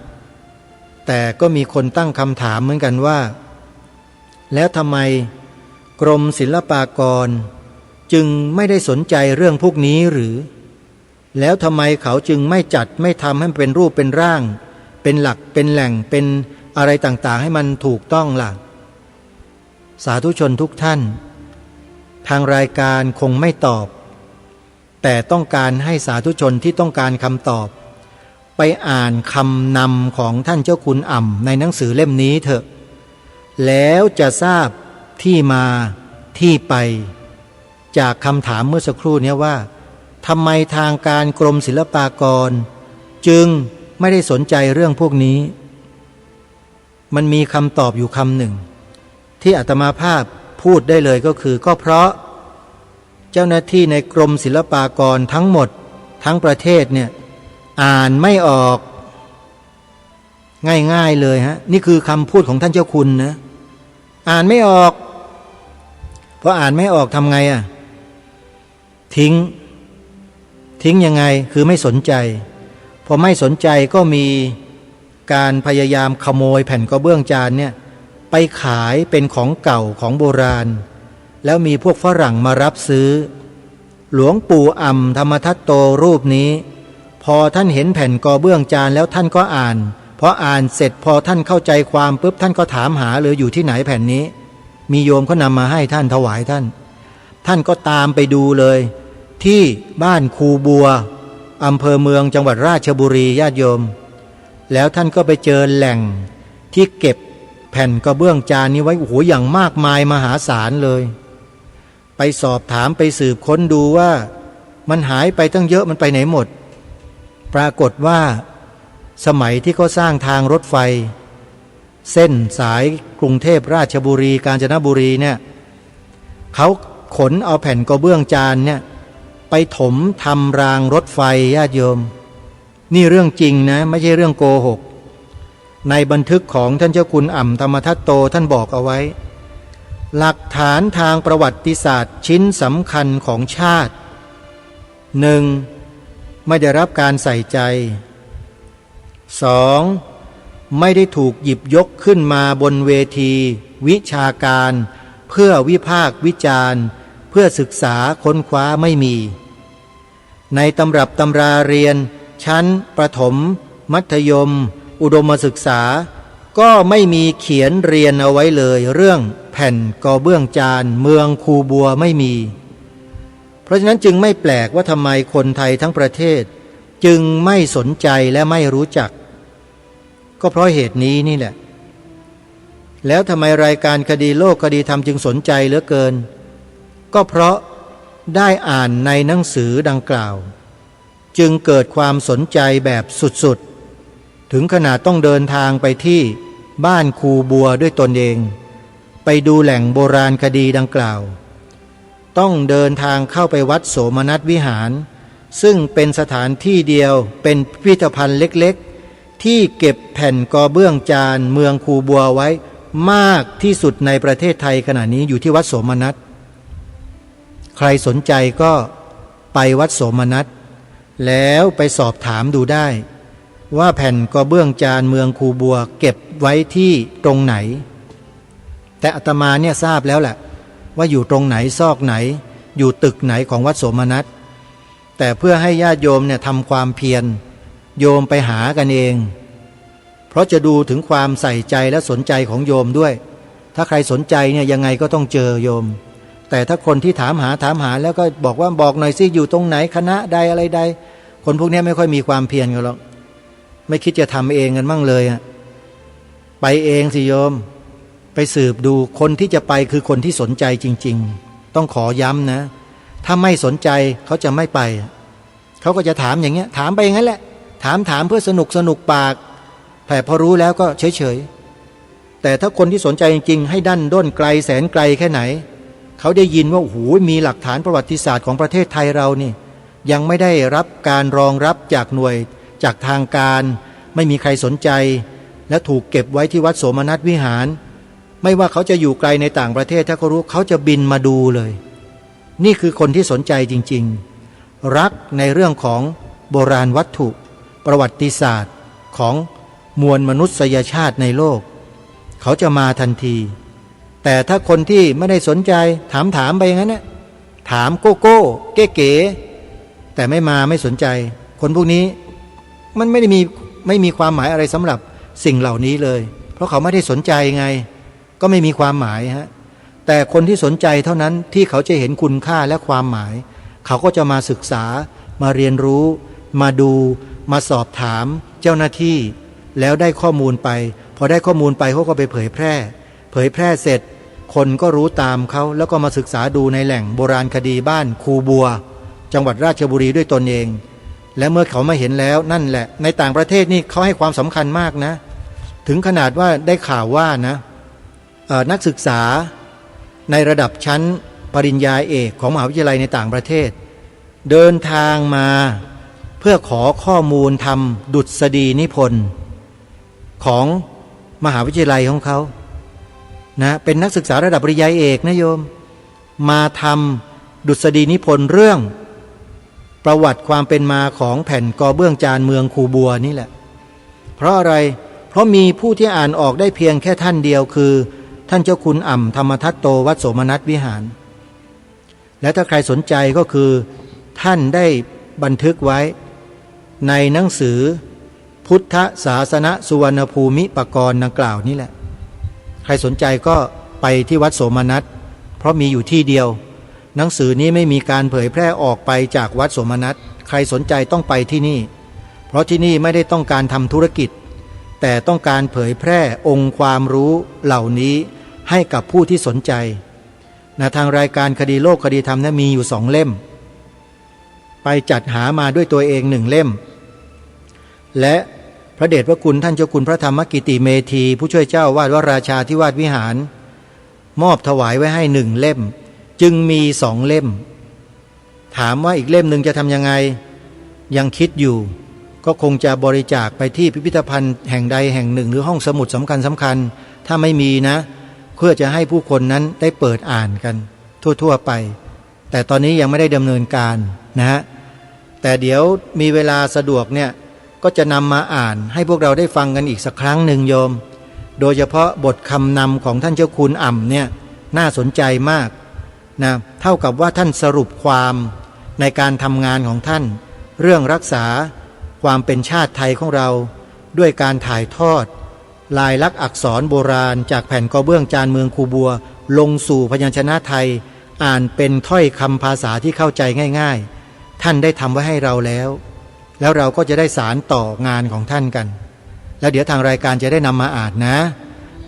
แต่ก็มีคนตั้งคำถามเหมือนกันว่าแล้วทำไมกรมศิลปากรจึงไม่ได้สนใจเรื่องพวกนี้หรือ แล้วทำไมเขาจึงไม่จัดไม่ทำให้มันเป็นรูปเป็นร่างเป็นหลักเป็นแหล่งเป็นอะไรต่างๆให้มันถูกต้องล่ะสาธุชนทุกท่านทางรายการคงไม่ตอบแต่ต้องการให้สาธุชนที่ต้องการคำตอบไปอ่านคำนำของท่านเจ้าคุณอ่ำในหนังสือเล่มนี้เถอะแล้วจะทราบที่มาที่ไปจากคำถามเมื่อสักครู่นี้ว่าทำไมทางการกรมศิลปากรจึงไม่ได้สนใจเรื่องพวกนี้มันมีคำตอบอยู่คำหนึ่งที่อาตมาภาพพูดได้เลยก็คือก็เพราะเจ้าหน้าที่ในกรมศิลปากรทั้งหมดทั้งประเทศเนี่ยอ่านไม่ออกง่ายๆเลยฮะนี่คือคำพูดของท่านเจ้าคุณนะอ่านไม่ออกเพราะอ่านไม่ออกทำไงอ่ะทิ้งยังไงคือไม่สนใจพอไม่สนใจก็มีการพยายามขโมยแผ่นกระเบื้องจานเนี่ยไปขายเป็นของเก่าของโบราณแล้วมีพวกฝรั่งมารับซื้อหลวงปู่อ่ำธรรมทัตโตรูปนี้พอท่านเห็นแผ่นกระเบื้องจานแล้วท่านก็อ่านพออ่านเสร็จพอท่านเข้าใจความปุ๊บท่านก็ถามหาเลยอยู่ที่ไหนแผ่นนี้มีโยมเขานำมาให้ท่านถวายท่านก็ตามไปดูเลยที่บ้านคูบัวอำเภอเมืองจังหวัดราชบุรีญาติโยมแล้วท่านก็ไปเจอแหล่งที่เก็บแผ่นกระเบื้องจานนี้ไว้โอ้โหอย่างมากมายมหาศาลเลยไปสอบถามไปสืบค้นดูว่ามันหายไปตั้งเยอะมันไปไหนหมดปรากฏว่าสมัยที่เขาสร้างทางรถไฟเส้นสายกรุงเทพราชบุรีกาญจนบุรีเนี่ยเขาขนเอาแผ่นกระเบื้องจานเนี่ยไปถมทำรางรถไฟญาติโยมนี่เรื่องจริงนะไม่ใช่เรื่องโกหกในบันทึกของท่านเจ้าคุณอ่ำธรรมทัตโตท่านบอกเอาไว้หลักฐานทางประวัติศาสตร์ชิ้นสำคัญของชาติ 1. ไม่ได้รับการใส่ใจ 2. ไม่ได้ถูกหยิบยกขึ้นมาบนเวทีวิชาการเพื่อวิพากษ์วิจารณ์เพื่อศึกษาค้นคว้าไม่มีในตำรับตำราเรียนชั้นประถมมัธยมอุดมศึกษาก็ไม่มีเขียนเรียนเอาไว้เลยเรื่องแผ่นกระเบื้องจานเมืองคูบัวไม่มีเพราะฉะนั้นจึงไม่แปลกว่าทำไมคนไทยทั้งประเทศจึงไม่สนใจและไม่รู้จักก็เพราะเหตุนี้นี่แหละแล้วทำไมรายการคดีโลกคดีธรรมจึงสนใจเหลือเกินก็เพราะได้อ่านในหนังสือดังกล่าวจึงเกิดความสนใจแบบสุดๆถึงขนาดต้องเดินทางไปที่บ้านคูบัวด้วยตนเองไปดูแหล่งโบราณคดีดังกล่าวต้องเดินทางเข้าไปวัดโสมนัสวิหารซึ่งเป็นสถานที่เดียวเป็นพิพิธภัณฑ์เล็กๆที่เก็บแผ่นกระเบื้องจานเมืองคูบัวไว้มากที่สุดในประเทศไทยขณะนี้อยู่ที่วัดโสมนัสใครสนใจก็ไปวัดโสมนัสแล้วไปสอบถามดูได้ว่าแผ่นกระเบื้องจานเมืองคูบัวเก็บไว้ที่ตรงไหนแต่อาตมาเนี่ยทราบแล้วแหละว่าอยู่ตรงไหนซอกไหนอยู่ตึกไหนของวัดโสมนัสแต่เพื่อให้ญาติโยมเนี่ยทำความเพียรโยมไปหากันเองเพราะจะดูถึงความใส่ใจและสนใจของโยมด้วยถ้าใครสนใจเนี่ยยังไงก็ต้องเจอโยมแต่ถ้าคนที่ถามหาแล้วก็บอกว่าบอกหน่อยสิอยู่ตรงไหนคณะใดอะไรใดคนพวกนี้ไม่ค่อยมีความเพียรกันหรอกไม่คิดจะทำเองกันมั่งเลยอ่ะไปเองสิโยมไปสืบดูคนที่จะไปคือคนที่สนใจจริงๆต้องขอย้ำนะถ้าไม่สนใจเขาจะไม่ไปเขาก็จะถามอย่างเงี้ยถามไปอย่างนั้นแหละถามเพื่อสนุกปากแต่พอรู้แล้วก็เฉยแต่ถ้าคนที่สนใจจริงๆให้ดั้นด้นไกลแสนไกลแค่ไหนเขาได้ยินว่าโอ้โหมีหลักฐานประวัติศาสตร์ของประเทศไทยเรานี่ยังไม่ได้รับการรองรับจากหน่วยจากทางการไม่มีใครสนใจและถูกเก็บไว้ที่วัดโสมนัสวิหารไม่ว่าเขาจะอยู่ไกลในต่างประเทศถ้าเขารู้เขาจะบินมาดูเลยนี่คือคนที่สนใจจริงๆรักในเรื่องของโบราณวัตถุประวัติศาสตร์ของมวลมนุษยชาติในโลกเขาจะมาทันทีแต่ถ้าคนที่ไม่ได้สนใจถามไปอย่างนั้นนะถามโก้เก๋ แต่ไม่สนใจคนพวกนี้มันไม่มีความหมายอะไรสำหรับสิ่งเหล่านี้เลยเพราะเขาไม่ได้สนใจไงก็ไม่มีความหมายฮะแต่คนที่สนใจเท่านั้นที่เขาจะเห็นคุณค่าและความหมายเขาก็จะมาศึกษามาเรียนรู้มาดูมาสอบถามเจ้าหน้าที่แล้วได้ข้อมูลไปพอได้ข้อมูลไปเขาก็ไปเผยแพร่เสร็จคนก็รู้ตามเขาแล้วก็มาศึกษาดูในแหล่งโบราณคดีบ้านคูบัวจังหวัดราชบุรีด้วยตนเองและเมื่อเขามาเห็นแล้วนั่นแหละในต่างประเทศนี่เขาให้ความสำคัญมากนะถึงขนาดว่าได้ข่าวว่านะนักศึกษาในระดับชั้นปริญญาเอกของมหาวิทยาลัยในต่างประเทศเดินทางมาเพื่อขอข้อมูลทำดุษฎีนิพนธ์ของมหาวิทยาลัยของเขานะเป็นนักศึกษาระดับปริญญาเอกนะโยมมาทำดุษฎีนิพนธ์เรื่องประวัติความเป็นมาของแผ่นกอเบื้องจานเมืองคูบัวนี่แหละเพราะอะไรเพราะมีผู้ที่อ่านออกได้เพียงแค่ท่านเดียวคือท่านเจ้าคุณอ่ำธรรมทัตโตวัดโสมนัสวิหารและถ้าใครสนใจก็คือท่านได้บันทึกไว้ในหนังสือพุทธศาสนสุวรรณภูมิปกรณ์ดังกล่าวนี่แหละใครสนใจก็ไปที่วัดโสมนัสเพราะมีอยู่ที่เดียวหนังสือนี้ไม่มีการเผยแพร่ออกไปจากวัดโสมนัสใครสนใจต้องไปที่นี่เพราะที่นี่ไม่ได้ต้องการทำธุรกิจแต่ต้องการเผยแพร่องค์ความรู้เหล่านี้ให้กับผู้ที่สนใจนะทางรายการคดีโลกคดีธรรมนะมีอยู่2 เล่มไปจัดหามาด้วยตัวเอง1 เล่มและพระเดชพระคุณท่านเจ้าคุณพระธรรมกิติเมธีผู้ช่วยเจ้าวาดวราชาธิวาสวิหารมอบถวายไว้ให้1 เล่มจึงมี2 เล่มถามว่าอีกเล่มหนึ่งจะทำยังไงยังคิดอยู่ก็คงจะบริจาคไปที่พิพิธภัณฑ์แห่งใดแห่งหนึ่งหรือห้องสมุดสำคัญถ้าไม่มีนะเพื่อจะให้ผู้คนนั้นได้เปิดอ่านกันทั่วๆไปแต่ตอนนี้ยังไม่ได้ดำเนินการนะฮะแต่เดี๋ยวมีเวลาสะดวกเนี่ยก็จะนำมาอ่านให้พวกเราได้ฟังกันอีกสักครั้งหนึ่งโยมโดยเฉพาะบทคำนำของท่านเจ้าคุณอ่ำเนี่ยน่าสนใจมากนะเท่ากับว่าท่านสรุปความในการทำงานของท่านเรื่องรักษาความเป็นชาติไทยของเราด้วยการถ่ายทอดลายลักษณ์อักษรโบราณจากแผ่นกอเบื้องจานเมืองคูบัวลงสู่พยัญชนะไทยอ่านเป็นถ้อยคำภาษาที่เข้าใจง่ายๆท่านได้ทำไว้ให้เราแล้วเราก็จะได้สารต่องานของท่านกันแล้วเดี๋ยวทางรายการจะได้นำมาอ่านนะ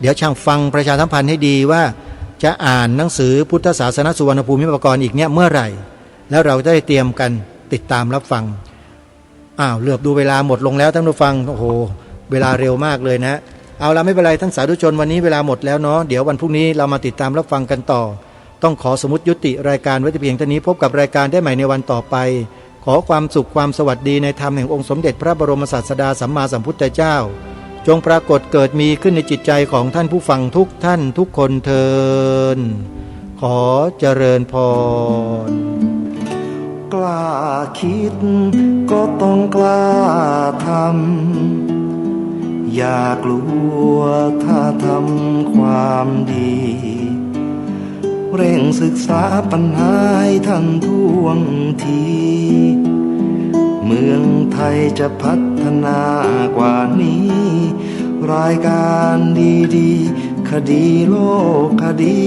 เดี๋ยวช่างฟังประชาสัมพันธ์ให้ดีว่าจะอ่านหนังสือพุทธศาสนสุวรรณภูมิปกรณ์อีกเนี่ยเมื่อไหร่แล้วเราจะได้เตรียมกันติดตามรับฟังเหลือบดูเวลาหมดลงแล้วท่านผู้ฟังโอ้โหเวลาเร็วมากเลยนะเอาละไม่เป็นไรท่านสาธุชนวันนี้เวลาหมดแล้วเนาะเดี๋ยววันพรุ่งนี้เรามาติดตามรับฟังกันต่อต้องขอสมมุติยุติรายการไว้แต่เพียงเท่านี้พบกับรายการได้ใหม่ในวันต่อไปขอความสุขความสวัสดีในธรรมแห่งองค์สมเด็จพระบรมศาสดาสัมมาสัมพุทธเจ้าจงปรากฏเกิดมีขึ้นในจิตใจของท่านผู้ฟังทุกท่านทุกคนเทินขอเจริญพรกล้าคิดก็ต้องกล้าทำอย่ากลัวถ้าทำความดีเร่งศึกษาปัญหาให้ทันท่วงทีเมืองไทยจะพัฒนากว่านี้รายการดีๆคดีโลกคดี